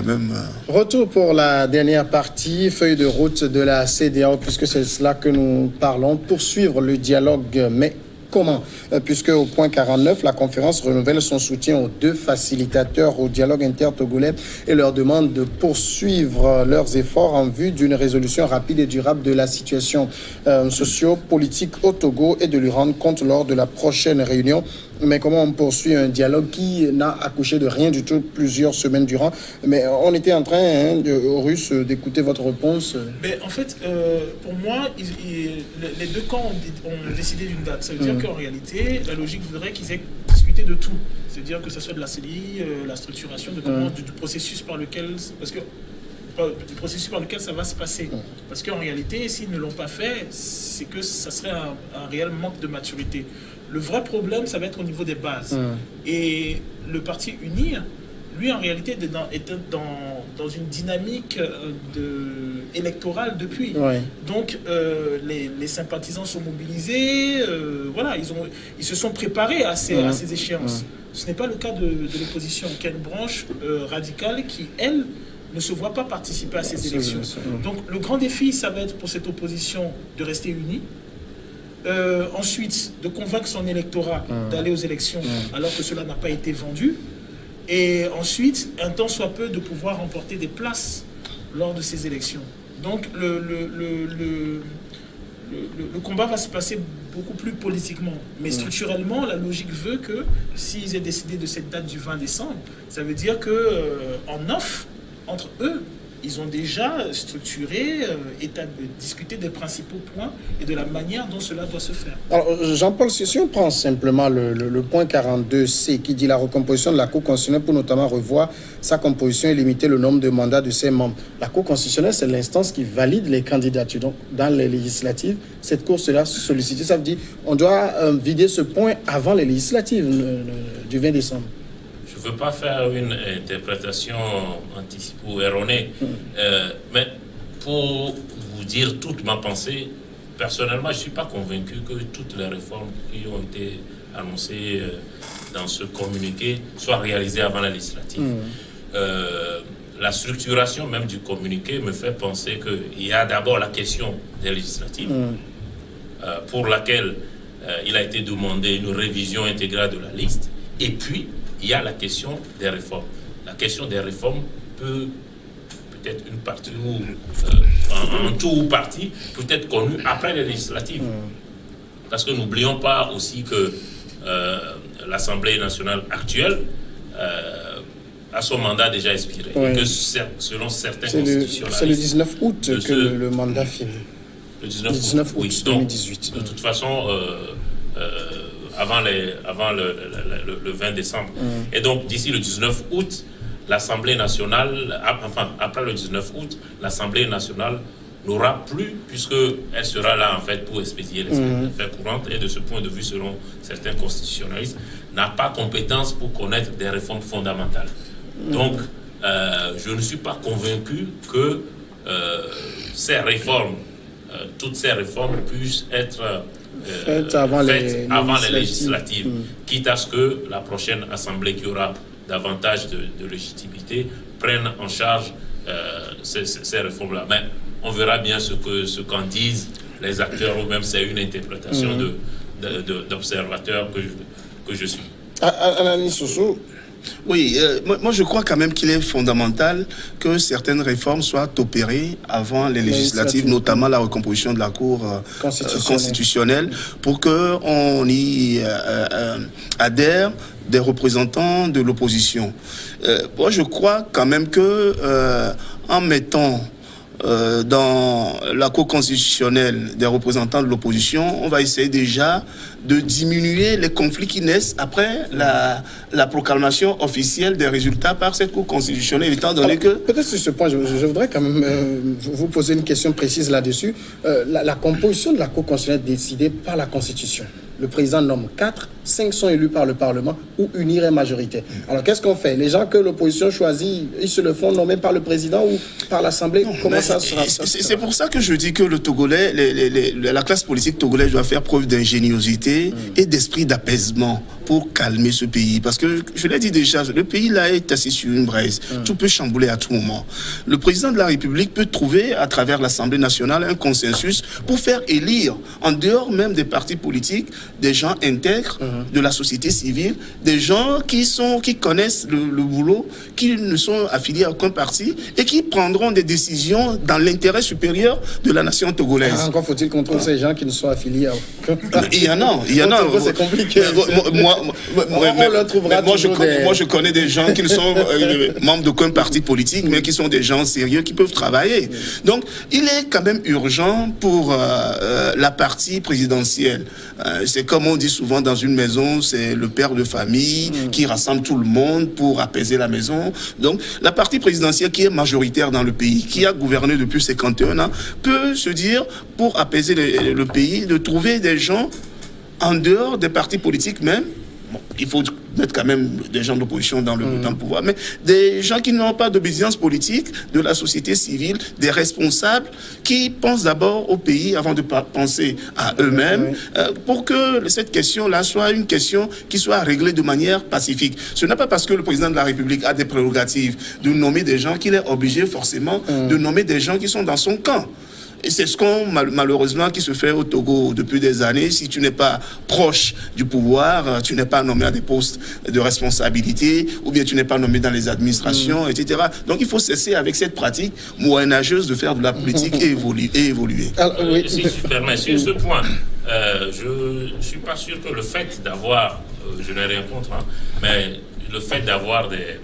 quand même... Retour pour la dernière partie, feuille de route de la CEDEAO, puisque c'est cela que nous parlons. Poursuivre le dialogue, mais comment? Puisque au point 49, la conférence renouvelle son soutien aux deux facilitateurs au dialogue inter-togolais et leur demande de poursuivre leurs efforts en vue d'une résolution rapide et durable de la situation socio-politique au Togo et de lui rendre compte lors de la prochaine réunion. Mais comment on poursuit un dialogue qui n'a accouché de rien du tout plusieurs semaines durant? Mais on était en train, Horus, d'écouter votre réponse. Mais en fait, pour moi, les deux camps ont décidé d'une date. Ça veut dire qu'en réalité, la logique voudrait qu'ils aient discuté de tout. C'est-à-dire que ce soit de la CDI, la structuration, de comment, du processus par lequel... Parce que du processus par lequel ça va se passer. Parce qu'en réalité, s'ils ne l'ont pas fait, c'est que ça serait un réel manque de maturité. Le vrai problème, ça va être au niveau des bases. Et le parti UNIR, lui, en réalité, était dans une dynamique électorale depuis. Ouais. Donc, les sympathisants sont mobilisés. Voilà, ils se sont préparés à ces échéances. Ce n'est pas le cas de l'opposition, qui a une branche radicale qui, elle, ne se voit pas participer à ces élections. Donc, le grand défi, ça va être pour cette opposition de rester unie. Ensuite, de convaincre son électorat d'aller aux élections alors que cela n'a pas été vendu. Et ensuite, un temps soit peu, de pouvoir remporter des places lors de ces élections. Donc, le combat va se passer beaucoup plus politiquement. Mais structurellement, la logique veut que s'ils aient décidé de cette date du 20 décembre, ça veut dire qu'en off, entre eux, ils ont déjà structuré, discuté des principaux points et de la manière dont cela doit se faire. Alors, Jean-Paul, si on prend simplement le point 42C qui dit la recomposition de la Cour constitutionnelle pour notamment revoir sa composition et limiter le nombre de mandats de ses membres. La Cour constitutionnelle, c'est l'instance qui valide les candidatures. Donc, dans les législatives, cette Cour sera sollicitée. Ça veut dire qu'on doit vider ce point avant les législatives du 20 décembre. Je ne veux pas faire une interprétation anticipée ou erronée, mais pour vous dire toute ma pensée, personnellement, je ne suis pas convaincu que toutes les réformes qui ont été annoncées dans ce communiqué soient réalisées avant la législative. La structuration même du communiqué me fait penser qu'il y a d'abord la question des législatives, pour laquelle il a été demandé une révision intégrale de la liste, et puis il y a la question des réformes. La question des réformes peut-être une partie ou en tout ou partie peut être connue après les législatives. Parce que n'oublions pas aussi que l'Assemblée nationale actuelle a son mandat déjà expiré. Et que selon certains constitutionnalistes... C'est le 19 août que le mandat finit. Le 19 août, oui. 2018. Donc, de toute façon... avant le 20 décembre. Et donc, d'ici le 19 août, l'Assemblée nationale, après le 19 août, l'Assemblée nationale n'aura plus, puisqu'elle sera là, en fait, pour expédier les affaires courantes, et de ce point de vue, selon certains constitutionnalistes, n'a pas compétence pour connaître des réformes fondamentales. Donc, je ne suis pas convaincu que ces réformes, toutes ces réformes puissent être... faites avant les législatives, quitte à ce que la prochaine assemblée qui aura davantage de légitimité prenne en charge ces réformes-là. Mais on verra bien ce qu'en disent les acteurs eux-mêmes. C'est une interprétation d'observateur que je suis. Alain Soso. Oui, moi je crois quand même qu'il est fondamental que certaines réformes soient opérées avant les législatives, notamment la recomposition de la Cour constitutionnelle, pour qu'on y adhère des représentants de l'opposition. Moi je crois quand même que en mettant dans la Cour constitutionnelle des représentants de l'opposition, on va essayer déjà de diminuer les conflits qui naissent après la proclamation officielle des résultats par cette Cour constitutionnelle, étant donné que... Peut-être sur ce point, je voudrais quand même vous poser une question précise là-dessus. La composition de la Cour constitutionnelle est décidée par la Constitution. Le président nomme 4 5 sont élus par le Parlement où unir est majoritaire. Alors qu'est-ce qu'on fait? Les gens que l'opposition choisit, ils se le font nommer par le président ou par l'Assemblée? Comment ça sera? C'est pour ça que je dis que le Togolais, la classe politique togolaise doit faire preuve d'ingéniosité et d'esprit d'apaisement pour calmer ce pays. Parce que, je l'ai dit déjà, le pays là est assis sur une braise. Tout peut chambouler à tout moment. Le président de la République peut trouver, à travers l'Assemblée nationale, un consensus pour faire élire, en dehors même des partis politiques, des gens intègres de la société civile, des gens qui connaissent le boulot, qui ne sont affiliés à aucun parti et qui prendront des décisions dans l'intérêt supérieur de la nation togolaise. Encore faut-il qu'on trouve ces gens qui ne sont affiliés à aucun parti. Il y en a. C'est compliqué. Moi, je connais des gens qui ne sont membres d'aucun parti politique, mais qui sont des gens sérieux qui peuvent travailler. Donc, il est quand même urgent pour la partie présidentielle. C'est comme on dit souvent dans une maison, c'est le père de famille qui rassemble tout le monde pour apaiser la maison. Donc, la partie présidentielle qui est majoritaire dans le pays, qui a gouverné depuis 51 ans, peut se dire, pour apaiser le pays, de trouver des gens en dehors des partis politiques même. Bon, il faut mettre quand même des gens de l'opposition dans le pouvoir, mais des gens qui n'ont pas d'obédience politique, de la société civile, des responsables qui pensent d'abord au pays avant de penser à eux-mêmes, pour que cette question-là soit une question qui soit réglée de manière pacifique. Ce n'est pas parce que le président de la République a des prérogatives de nommer des gens qu'il est obligé forcément de nommer des gens qui sont dans son camp. Et c'est ce qu'on, malheureusement, qui se fait au Togo depuis des années. Si tu n'es pas proche du pouvoir, tu n'es pas nommé à des postes de responsabilité, ou bien tu n'es pas nommé dans les administrations, etc. Donc il faut cesser avec cette pratique moyenâgeuse de faire de la politique et évoluer. Alors, si tu permets, sur ce point, je ne suis pas sûr que le fait d'avoir, je n'ai rien contre, mais le fait d'avoir des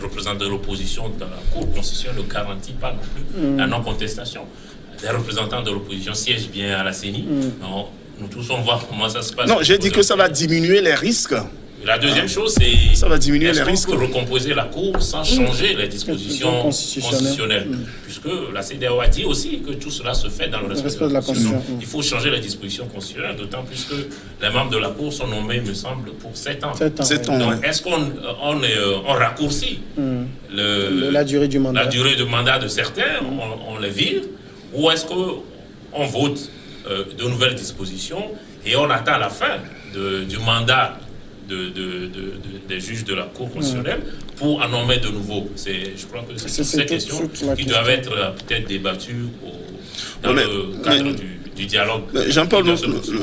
représentants de l'opposition dans la Cour constitutionnelle ne garantit pas non plus la non-contestation. Les représentants de l'opposition siègent bien à la CENI. Nous tous, on voit comment ça se passe. Non, j'ai dit que ça va diminuer les risques. La deuxième chose, c'est... Ça va diminuer les risques. Est-ce qu'on peut recomposer la Cour sans changer les dispositions constitutionnelles? Puisque la CEDEAO a dit aussi que tout cela se fait dans le respect de la Constitution. Il faut changer les dispositions constitutionnelles, d'autant plus que les membres de la Cour sont nommés, me semble, pour 7 ans. 7 ans. Donc, est-ce qu'on raccourcit la durée du mandat? La durée de mandat de certains, on les vire? Ou est-ce qu'on vote de nouvelles dispositions et on attend la fin du mandat des juges de la Cour constitutionnelle pour en nommer de nouveaux? Je crois que c'est ces questions qui doivent être peut-être débattues dans le cadre du dialogue. Jean-Paul,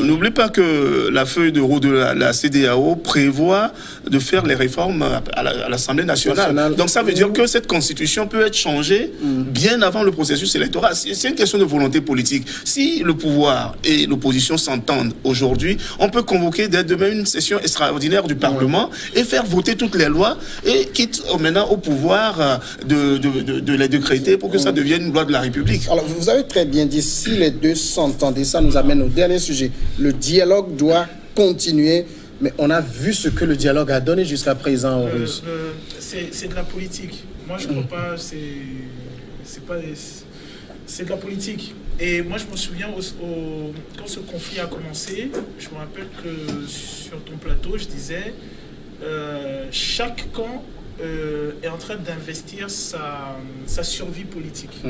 n'oublie pas que la feuille de route de la CEDEAO prévoit de faire les réformes à l'Assemblée nationale. Donc ça veut dire que cette constitution peut être changée bien avant le processus électoral. C'est une question de volonté politique. Si le pouvoir et l'opposition s'entendent aujourd'hui, on peut convoquer dès demain une session extraordinaire du Parlement et faire voter toutes les lois et quitte maintenant au pouvoir de les décréter pour que ça devienne une loi de la République. Alors vous avez très bien dit, si les deux s'entendent, et ça nous amène au dernier sujet. Le dialogue doit continuer, mais on a vu ce que le dialogue a donné jusqu'à présent aux Russes. C'est de la politique. Moi, je ne crois pas. C'est de la politique. Et moi, je me souviens, quand ce conflit a commencé, je me rappelle que sur ton plateau, je disais chaque camp est en train d'investir sa survie politique.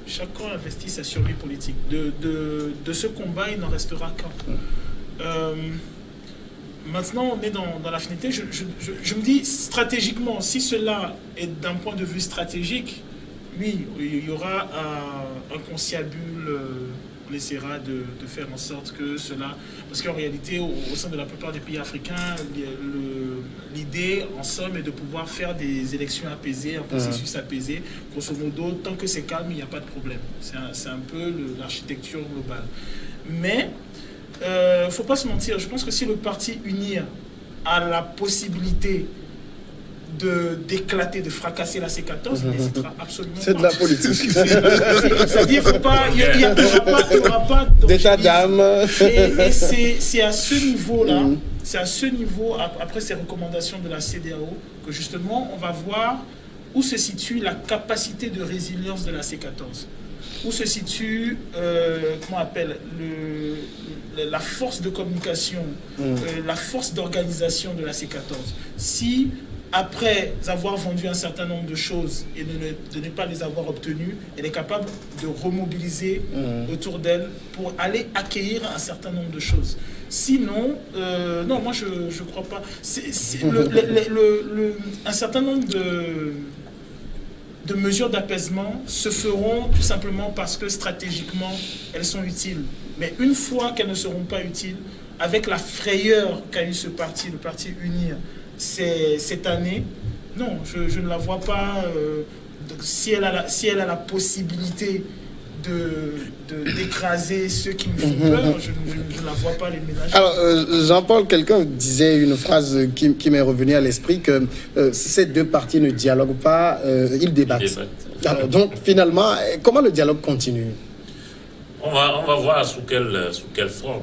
Chaque camp investit sa survie politique. De ce combat, il n'en restera qu'un. Maintenant, on est dans la finalité. Je me dis, stratégiquement, si cela est d'un point de vue stratégique, oui, il y aura un conciliabule. On essaiera de faire en sorte que cela... Parce qu'en réalité, au sein de la plupart des pays africains, l'idée, en somme, est de pouvoir faire des élections apaisées, un processus apaisé. Grosso modo, tant que c'est calme, il n'y a pas de problème. C'est un peu l'architecture globale. Mais, il ne faut pas se mentir, je pense que si le parti UNIR a la possibilité d'éclater, de fracasser la C14, il n'hésitera absolument pas. C'est de la politique. C'est-à-dire qu'il n'y aura pas d'état d'âme. Et c'est à ce niveau-là, c'est à ce niveau, après ces recommandations de la CEDEAO, que justement, on va voir où se situe la capacité de résilience de la C14. où se situe, comment on appelle, la force de communication, la force d'organisation de la C14. Si, après avoir vendu un certain nombre de choses et de ne pas les avoir obtenues, elle est capable de remobiliser autour d'elle pour aller accueillir un certain nombre de choses. Sinon, non, moi je ne crois pas. Un certain nombre de mesures d'apaisement se feront tout simplement parce que stratégiquement, elles sont utiles. Mais une fois qu'elles ne seront pas utiles, avec la frayeur qu'a eu ce parti, le parti UNIR, cette année, non, je ne la vois pas. Si elle a la possibilité d'écraser ceux qui me font peur, je ne la vois pas les ménager. Alors, Jean-Paul, quelqu'un disait une phrase qui m'est revenue à l'esprit, que ces deux partis ne dialoguent pas, ils débattent. Alors, donc, finalement, comment le dialogue continue? On va voir sous quelle forme.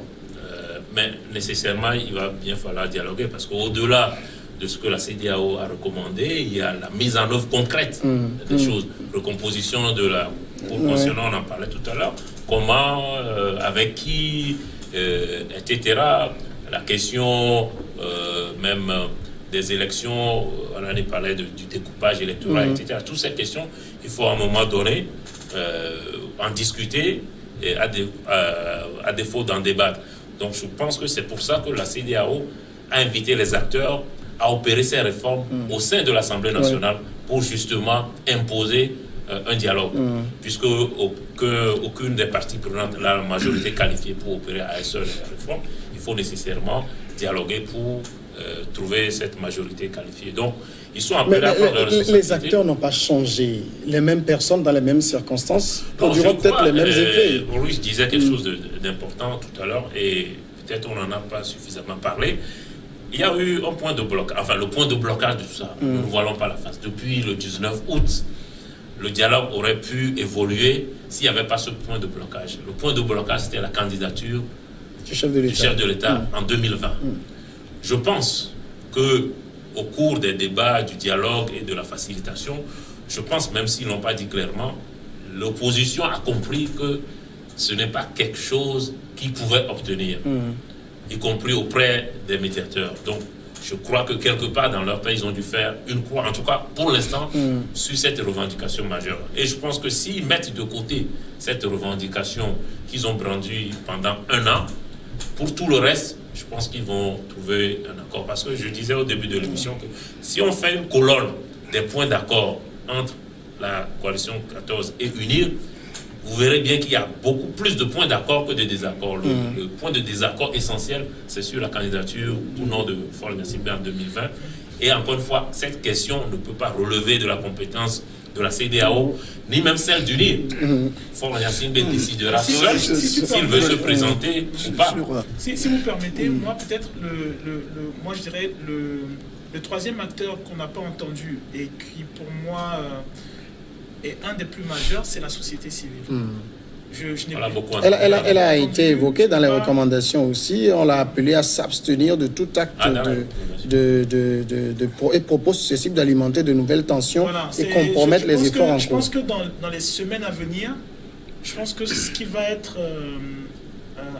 Mais nécessairement, il va bien falloir dialoguer, parce qu'au-delà de ce que la CEDEAO a recommandé, il y a la mise en œuvre concrète des choses. Recomposition de la Cour constitutionnelle, on en parlait tout à l'heure. Comment, avec qui, etc. La question même des élections, on en a parlé du découpage électoral, etc. Toutes ces questions, il faut à un moment donné en discuter et à défaut d'en débattre. Donc je pense que c'est pour ça que la CEDEAO a invité les acteurs à opérer ces réformes au sein de l'Assemblée nationale pour justement imposer un dialogue. Puisque aucune des parties prenantes n'a la majorité qualifiée pour opérer à elle seule les réformes, il faut nécessairement dialoguer pour trouver cette majorité qualifiée. Donc, ils sont appelés à prendre leur responsabilité. Les acteurs n'ont pas changé. Les mêmes personnes dans les mêmes circonstances produiront peut-être les mêmes effets. Ruiz disait quelque chose d'important tout à l'heure et peut-être on n'en a pas suffisamment parlé. Il y a eu un point de blocage, enfin le point de blocage de tout ça. Nous ne voilons pas la face. Depuis le 19 août, le dialogue aurait pu évoluer s'il n'y avait pas ce point de blocage. Le point de blocage, c'était la candidature du chef de l'État en 2020. Je pense qu'au cours des débats, du dialogue et de la facilitation, je pense, même s'ils ne l'ont pas dit clairement, l'opposition a compris que ce n'est pas quelque chose qu'ils pouvaient obtenir, y compris auprès des médiateurs. Donc, je crois que quelque part dans leur pays, ils ont dû faire une croix, en tout cas pour l'instant, sur cette revendication majeure. Et je pense que s'ils mettent de côté cette revendication qu'ils ont brandie pendant 1 an, pour tout le reste, je pense qu'ils vont trouver un accord. Parce que je disais au début de l'émission que si on fait une colonne des points d'accord entre la coalition 14 et UNIR, vous verrez bien qu'il y a beaucoup plus de points d'accord que de désaccords. Le point de désaccord essentiel, c'est sur la candidature au nom de Faure Gnassingbé en 2020. Et encore une fois, cette question ne peut pas relever de la compétence de la CEDEAO, ni même celle d'UNIR. Faure Gnassingbé décidera seul s'il veut se présenter ou pas. Si vous permettez, moi peut-être, moi je dirais le troisième acteur qu'on n'a pas entendu et qui pour moi est un des plus majeurs, c'est la société civile. Elle a été évoquée dans les recommandations aussi. On l'a appelé à s'abstenir de tout acte et propos susceptibles d'alimenter de nouvelles tensions et compromettre les efforts en cours. Je pense que dans les semaines à venir, je pense que ce qui va être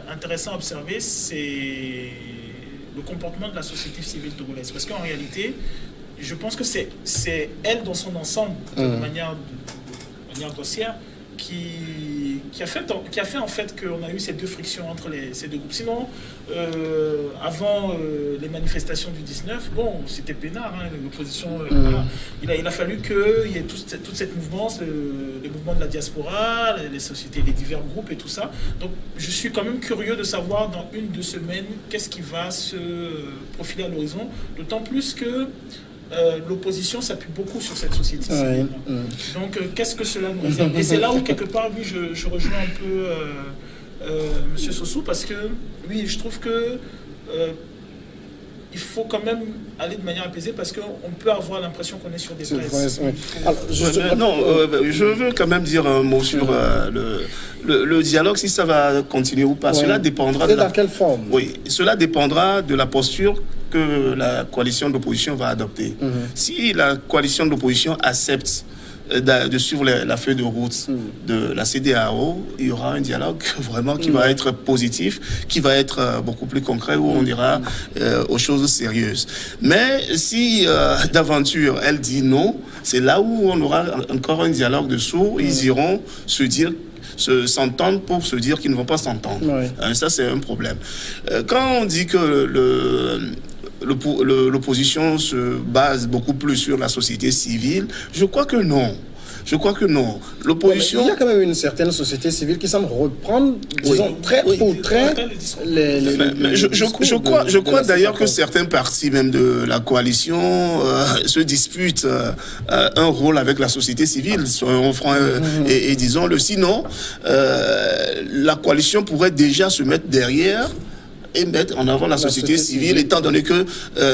intéressant à observer, c'est le comportement de la société civile togolaise. Parce qu'en réalité, je pense que c'est elle dans son ensemble, de manière grossière, qui a fait en fait qu'on a eu ces deux frictions entre ces deux groupes. Sinon, avant les manifestations du 19, bon, c'était peinard, l'opposition. Il a fallu qu'il y ait toute cette mouvance, les mouvements de la diaspora, les sociétés, les divers groupes et tout ça. Donc, je suis quand même curieux de savoir dans 1-2 semaines qu'est-ce qui va se profiler à l'horizon, d'autant plus que l'opposition s'appuie beaucoup sur cette société civile. Donc, qu'est-ce que cela nous réserve? Et c'est là où, quelque part, oui, je rejoins un peu M. Sossou, parce que, oui, je trouve que il faut quand même aller de manière apaisée, parce qu'on peut avoir l'impression qu'on est sur des braises. Je veux quand même dire un mot sur le dialogue, si ça va continuer ou pas. Cela dépendra de dans quelle forme? Oui, cela dépendra de la posture que la coalition d'opposition va adopter. Si la coalition d'opposition accepte de suivre la feuille de route de la CEDEAO, il y aura un dialogue vraiment qui va être positif, qui va être beaucoup plus concret, où on ira aux choses sérieuses. Mais si d'aventure elle dit non, c'est là où on aura encore un dialogue de sourds. Ils iront s'entendre pour se dire qu'ils ne vont pas s'entendre. Ça, c'est un problème. Quand on dit que l'opposition se base beaucoup plus sur la société civile, je crois que non. L'opposition... Il y a quand même une certaine société civile qui semble reprendre, disons, trait pour trait je crois d'ailleurs que certains partis, même de la coalition, se disputent un rôle avec la société civile, soyons francs et disons-le. Sinon, la coalition pourrait déjà se mettre derrière et mettre en avant la société civile, étant donné que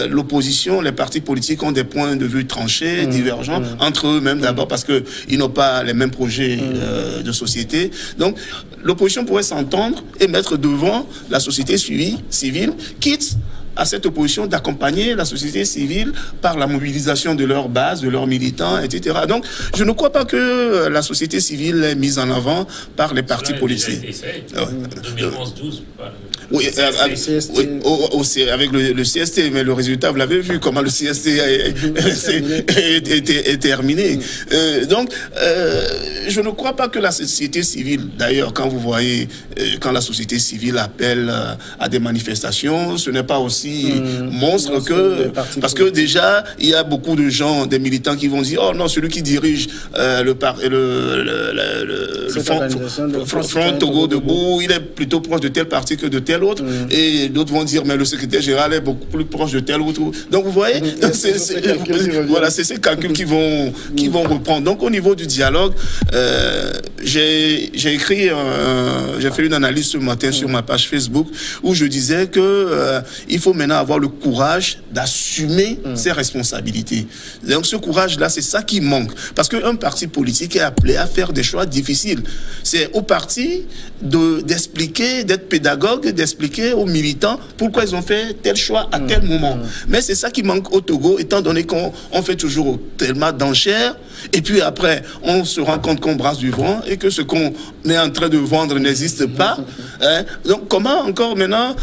l'opposition, les partis politiques ont des points de vue tranchés, divergents, entre eux-mêmes d'abord, parce qu'ils n'ont pas les mêmes projets de société. Donc, l'opposition pourrait s'entendre et mettre devant la société civile, quitte à cette opposition d'accompagner la société civile par la mobilisation de leurs bases, de leurs militants, etc. Donc, je ne crois pas que la société civile est mise en avant par les partis politiques. 2011-12, oui, avec le CST, mais le résultat, vous l'avez vu, comment le CST est terminé. Donc, je ne crois pas que la société civile, d'ailleurs, quand vous voyez, quand la société civile appelle à des manifestations, ce n'est pas aussi monstre que... Parce que déjà, il y a beaucoup de gens, des militants qui vont dire, oh non, celui qui dirige le Front Togo debout, il est plutôt proche de tel parti que de tel autre. Et d'autres vont dire, mais le secrétaire général est beaucoup plus proche de tel autre. Donc, vous voyez, voilà, c'est ces calculs qui vont reprendre. Donc, au niveau du dialogue, j'ai fait une analyse ce matin sur ma page Facebook où je disais que il faut maintenant avoir le courage d'assumer ses responsabilités. Donc, ce courage-là, c'est ça qui manque. Parce qu'un parti politique est appelé à faire des choix difficiles. C'est au parti d'expliquer, d'être pédagogue, d'expliquer aux militants pourquoi ils ont fait tel choix à tel moment. Mais c'est ça qui manque au Togo, étant donné qu'on fait toujours tellement d'enchères, et puis après, on se rend compte qu'on brasse du vent et que ce qu'on est en train de vendre n'existe pas. Donc, comment encore maintenant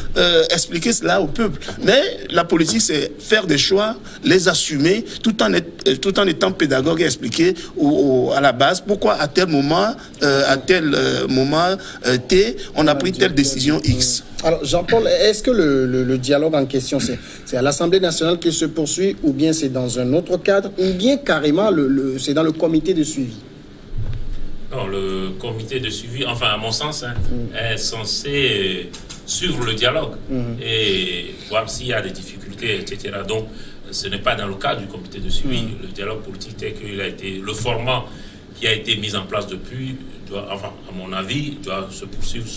expliquer cela au peuple? Mais la politique, c'est faire des choix, les assumer, tout en étant pédagogue et expliquer à la base pourquoi à tel moment, T, on a pris telle décision X. Alors, Jean-Paul, est-ce que le dialogue en question, c'est à l'Assemblée nationale qu'il se poursuit, ou bien c'est dans un autre cadre, ou bien carrément c'est dans le comité de suivi? Non, le comité de suivi, enfin, à mon sens, est censé suivre le dialogue et voir s'il y a des difficultés, etc. Donc, ce n'est pas dans le cadre du comité de suivi. Le dialogue politique tel qu'il a été, le format qui a été mis en place depuis, à mon avis, doit se poursuivre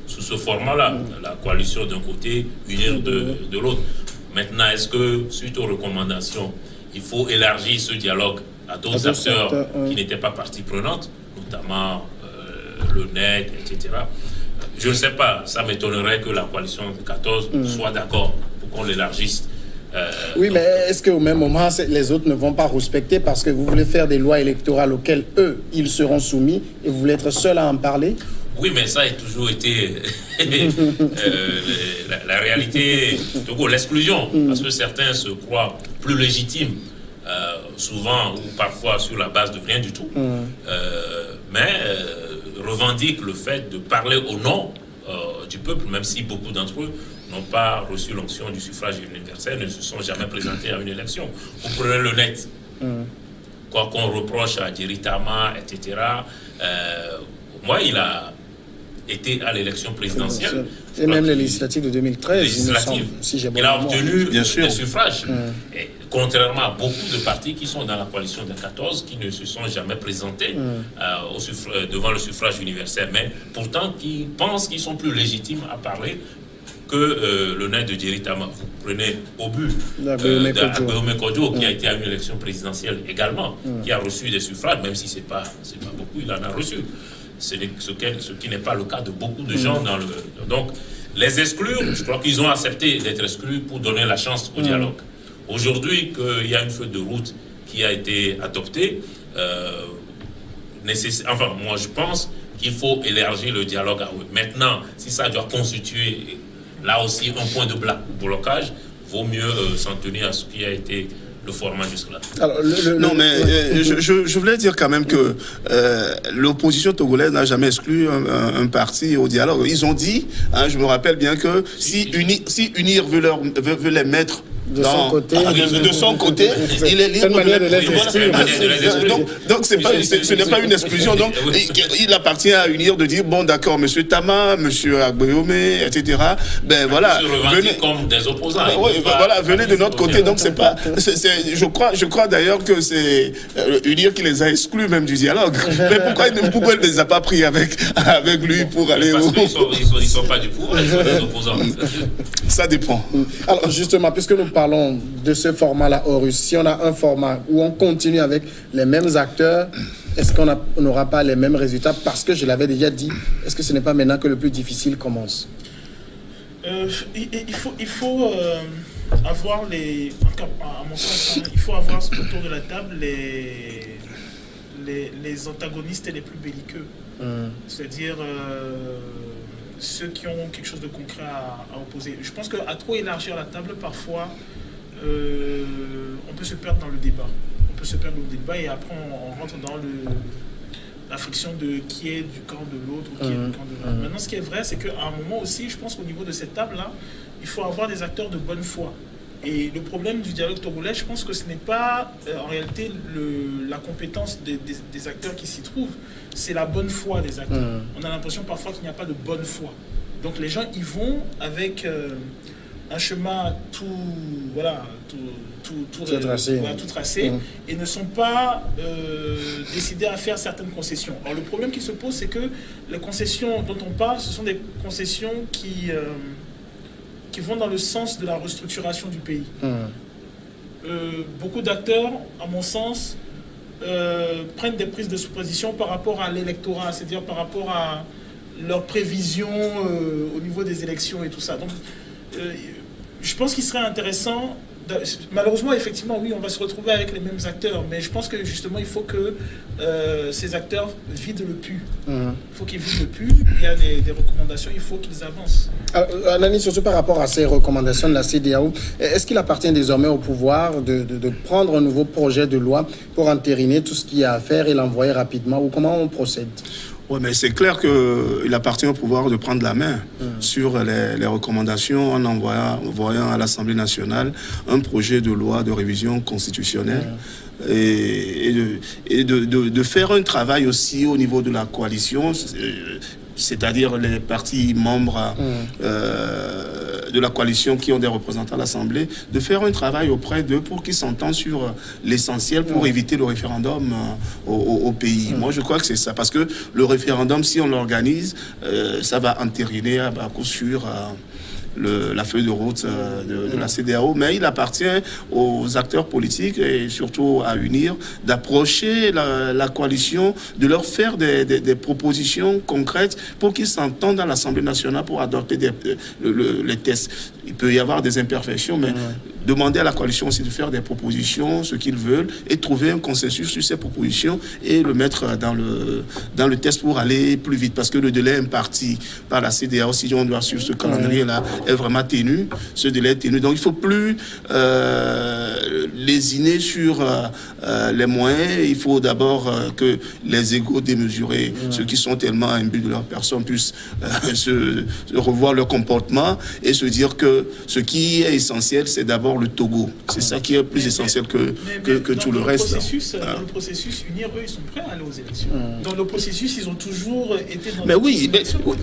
sous ce format-là. La coalition d'un côté, unir de l'autre. Maintenant, est-ce que, suite aux recommandations, il faut élargir ce dialogue à d'autres acteurs qui n'étaient pas partie prenante, notamment le NEC, etc. Je ne sais pas, ça m'étonnerait que la coalition 14 soit d'accord pour qu'on l'élargisse. Oui, mais est-ce qu'au même moment, les autres ne vont pas respecter parce que vous voulez faire des lois électorales auxquelles eux, ils seront soumis et vous voulez être seul à en parler? Oui, mais ça a toujours été la réalité, l'exclusion, parce que certains se croient plus légitimes, souvent ou parfois sur la base de rien du tout, mais revendiquent le fait de parler au nom du peuple, même si beaucoup d'entre eux n'ont pas reçu l'onction du suffrage universel, ne se sont jamais présentés à une élection. Vous prenez le net, quoi qu'on reproche à Djeritama, etc. Moi, il a été à l'élection présidentielle. Et même les législatives de 2013, il a obtenu des suffrages. Et contrairement à beaucoup de partis qui sont dans la coalition de 14, qui ne se sont jamais présentés devant le suffrage universel, mais pourtant qui pensent qu'ils sont plus légitimes à parler que le net de Djeritama. Vous prenez Obu Abéomé Kodjo, qui a été à une élection présidentielle également, qui a reçu des suffrages, même si c'est pas beaucoup, il en a reçu. Ce qui n'est pas le cas de beaucoup de gens dans le... Donc, les exclure, je crois qu'ils ont accepté d'être exclus pour donner la chance au dialogue. Aujourd'hui, qu'il y a une feuille de route qui a été adoptée, Enfin, moi je pense qu'il faut élargir le dialogue à eux. Maintenant, si ça doit constituer là aussi un point de blocage, vaut mieux s'en tenir à ce qui a été le format jusque-là. Non, mais je voulais dire quand même que l'opposition togolaise n'a jamais exclu un parti au dialogue. Ils ont dit, hein, je me rappelle bien que si Unir veut les mettre de son côté, il est libre de les exclure. Donc ce n'est pas une exclusion. Donc il appartient à Unir de dire bon d'accord, Monsieur Tama, Monsieur Agbeome, etc. Ben voilà, venez comme des opposants. Voilà, venez de notre côté. Donc c'est pas, je crois d'ailleurs que c'est Unir qui les a exclus même du dialogue. Mais pourquoi il ne les a pas pris avec lui pour aller au... Ils sont pas du pouvoir, ils sont des opposants. Ça dépend. Alors justement, puisque nous parlons de ce format-là, Horus, si on a un format où on continue avec les mêmes acteurs, est-ce qu'on n'aura pas les mêmes résultats? Parce que je l'avais déjà dit, est-ce que ce n'est pas maintenant que le plus difficile commence? Il faut avoir les... À mon sens, il faut avoir autour de la table les antagonistes les plus belliqueux. C'est-à-dire... ceux qui ont quelque chose de concret à opposer. Je pense qu'à trop élargir la table, parfois, on peut se perdre dans le débat. Et après, on rentre dans la friction de qui est du camp de l'autre ou qui est du camp de l'autre. Maintenant, ce qui est vrai, c'est qu'à un moment aussi, je pense qu'au niveau de cette table-là, il faut avoir des acteurs de bonne foi. Et le problème du dialogue togolais, je pense que ce n'est pas en réalité la compétence des acteurs qui s'y trouvent, c'est la bonne foi des acteurs. On a l'impression parfois qu'il n'y a pas de bonne foi. Donc les gens y vont avec un chemin tout tracé et ne sont pas décidés à faire certaines concessions. Alors le problème qui se pose, c'est que les concessions dont on parle, ce sont des concessions qui vont dans le sens de la restructuration du pays. Beaucoup d'acteurs, à mon sens, prennent des prises de supposition par rapport à l'électorat, c'est-à-dire par rapport à leurs prévisions au niveau des élections et tout ça. Donc, je pense qu'il serait intéressant... Malheureusement, effectivement, oui, on va se retrouver avec les mêmes acteurs, mais je pense que justement, il faut que ces acteurs vident le pu. Il faut qu'ils vident le pu, il y a des recommandations, il faut qu'ils avancent. Anani, surtout par rapport à ces recommandations de la CEDEAO, est-ce qu'il appartient désormais au pouvoir de prendre un nouveau projet de loi pour entériner tout ce qu'il y a à faire et l'envoyer rapidement, ou comment on procède? Oui, mais c'est clair qu'il appartient au pouvoir de prendre la main sur les recommandations en envoyant à l'Assemblée nationale un projet de loi de révision constitutionnelle et de faire un travail aussi au niveau de la coalition, c'est-à-dire les partis membres de la coalition qui ont des représentants à l'Assemblée, de faire un travail auprès d'eux pour qu'ils s'entendent sur l'essentiel pour éviter le référendum au pays. Moi, je crois que c'est ça, parce que le référendum, si on l'organise, ça va entériner à coup sûr la feuille de route de la CEDEAO, mais il appartient aux acteurs politiques et surtout à Unir d'approcher la coalition, de leur faire des propositions concrètes pour qu'ils s'entendent à l'Assemblée nationale pour adopter les tests. Il peut y avoir des imperfections, mais demander à la coalition aussi de faire des propositions, ce qu'ils veulent, et trouver un consensus sur ces propositions et le mettre dans le test pour aller plus vite, parce que le délai imparti par la CEDEAO, si on doit suivre ce calendrier-là, est vraiment ténu, ce délai est ténu. Donc il ne faut plus lésiner sur les moyens. Il faut d'abord que les égos démesurés, ceux qui sont tellement imbus de leur personne, puissent se revoir leur comportement et se dire que ce qui est essentiel, c'est d'abord le Togo. C'est ça qui est plus essentiel que tout le reste. Dans le processus, Unir, eux, ils sont prêts à aller aux élections. Dans le processus, ils ont toujours été dans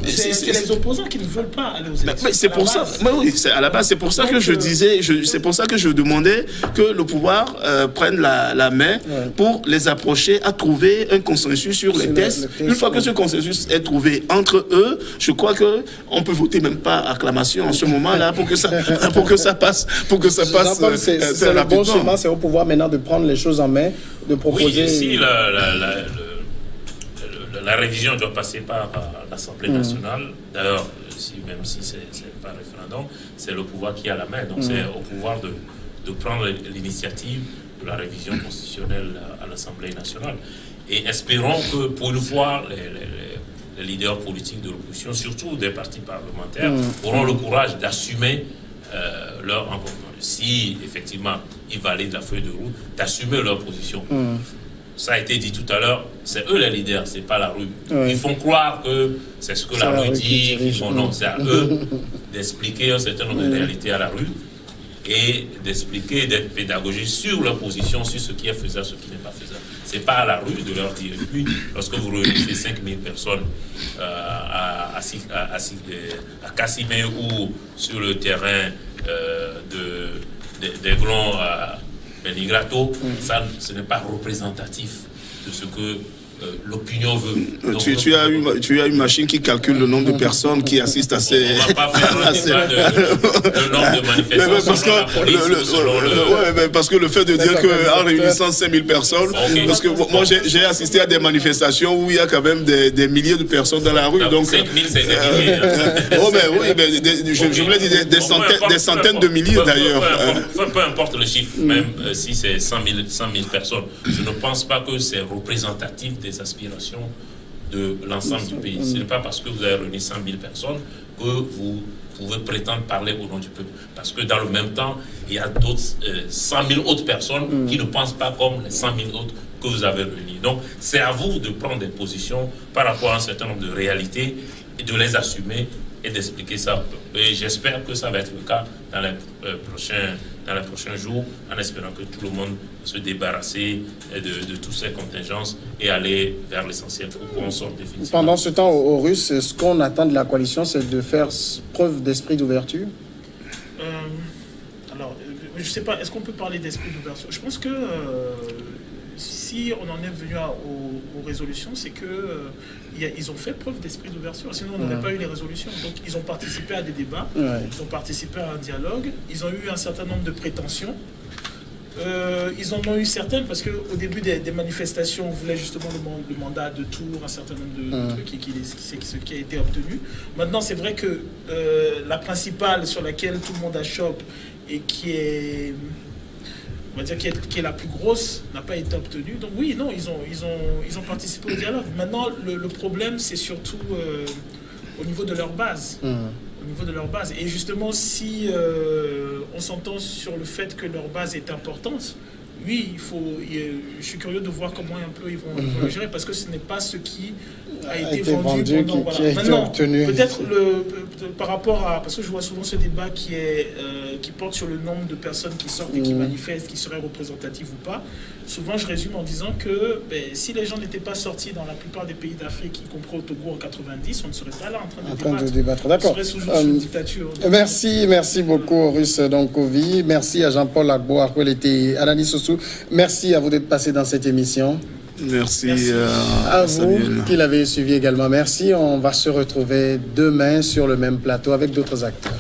c'est les opposants qui ne veulent pas aller aux élections. Mais c'est pour ça. Oui, à la base, c'est pour ça que je disais, c'est pour ça que je demandais que le pouvoir prenne la main pour les approcher à trouver un consensus sur les tests. Une fois que ce consensus est trouvé entre eux, je crois que on peut voter même pas acclamation en ce moment-là pour que ça passe. C'est le bon chemin, c'est au pouvoir maintenant de prendre les choses en main, de proposer. Oui, si la révision doit passer par l'Assemblée nationale, d'ailleurs, même si c'est pas un référendum, c'est le pouvoir qui a la main. Donc c'est au pouvoir de prendre l'initiative de la révision constitutionnelle à l'Assemblée nationale. Et espérons que, pour une fois, les leaders politiques de l'opposition, surtout des partis parlementaires, auront le courage d'assumer leur engagement. Si, effectivement, ils valident la feuille de route, d'assumer leur position. Ça a été dit tout à l'heure, c'est eux les leaders, c'est pas la rue. Ils font croire que c'est ce que la rue dit. Non, c'est à eux d'expliquer un certain nombre de réalités à la rue et d'expliquer, d'être pédagogiques sur leur position, sur ce qui est faisable, ce qui n'est pas faisable. C'est pas à la rue de leur dire. Et puis, lorsque vous réunissez 5000 personnes à Cassimé ou sur le terrain des Glons à Benigrato, ça, ce n'est pas représentatif de ce que l'opinion veut. Donc, tu as une machine qui calcule le nombre de personnes qui assistent à ces... On ne va pas faire un débat de nombre de manifestants. Parce que le fait de dire qu'en réunissant 5000 personnes, parce que moi j'ai assisté à des manifestations où il y a quand même des milliers de personnes dans la rue. Donc 5000, c'est des milliers. Je voulais dire des centaines de milliers d'ailleurs. Peu importe le chiffre, même si c'est 100 000 personnes, je ne pense pas que c'est représentatif des aspirations de l'ensemble du pays. Ce n'est pas parce que vous avez réuni 100 000 personnes que vous pouvez prétendre parler au nom du peuple. Parce que dans le même temps, il y a d'autres 100 000 autres personnes qui ne pensent pas comme les 100 000 autres que vous avez réunis. Donc, c'est à vous de prendre des positions par rapport à un certain nombre de réalités et de les assumer et d'expliquer ça au peuple. Et j'espère que ça va être le cas dans les prochains jours, en espérant que tout le monde se débarrasser de toutes ces contingences et aller vers l'essentiel pour qu'on sorte définitivement. Pendant ce temps, aux Russes, ce qu'on attend de la coalition, c'est de faire preuve d'esprit d'ouverture? Alors, je ne sais pas, est-ce qu'on peut parler d'esprit d'ouverture? Je pense que si on en est venu aux résolutions, c'est que ils ont fait preuve d'esprit d'ouverture, sinon on n'aurait pas eu les résolutions. Donc ils ont participé à des débats, ils ont participé à un dialogue, ils ont eu un certain nombre de prétentions. Ils en ont eu certaines parce qu'au début des manifestations, on voulait justement le mandat de Tour, un certain nombre de trucs, et c'est ce qui a été obtenu. Maintenant, c'est vrai que la principale sur laquelle tout le monde achoppe et qui est... on va dire qui est la plus grosse, n'a pas été obtenue. Donc oui, non, ils ont participé au dialogue. Maintenant, le problème, c'est surtout au niveau de leur base. Au niveau de leur base. Et justement, si on s'entend sur le fait que leur base est importante, oui, je suis curieux de voir comment un peu ils vont le gérer, parce que ce n'est pas ce qui a été vendu pendant, qui a été obtenu. Peut-être par rapport à... Parce que je vois souvent ce débat qui porte sur le nombre de personnes qui sortent et qui manifestent, qui seraient représentatives ou pas. Souvent, je résume en disant que si les gens n'étaient pas sortis dans la plupart des pays d'Afrique, y compris au Togo en 90, on ne serait pas là en train de débattre. D'accord. On serait toujours sous une dictature. Merci beaucoup, Russe Donkovi. Merci à Jean-Paul Agbo, et Alani Sossou. Merci à vous d'être passé dans cette émission. Merci à vous qui l'avez suivi également. Merci. On va se retrouver demain sur le même plateau avec d'autres acteurs.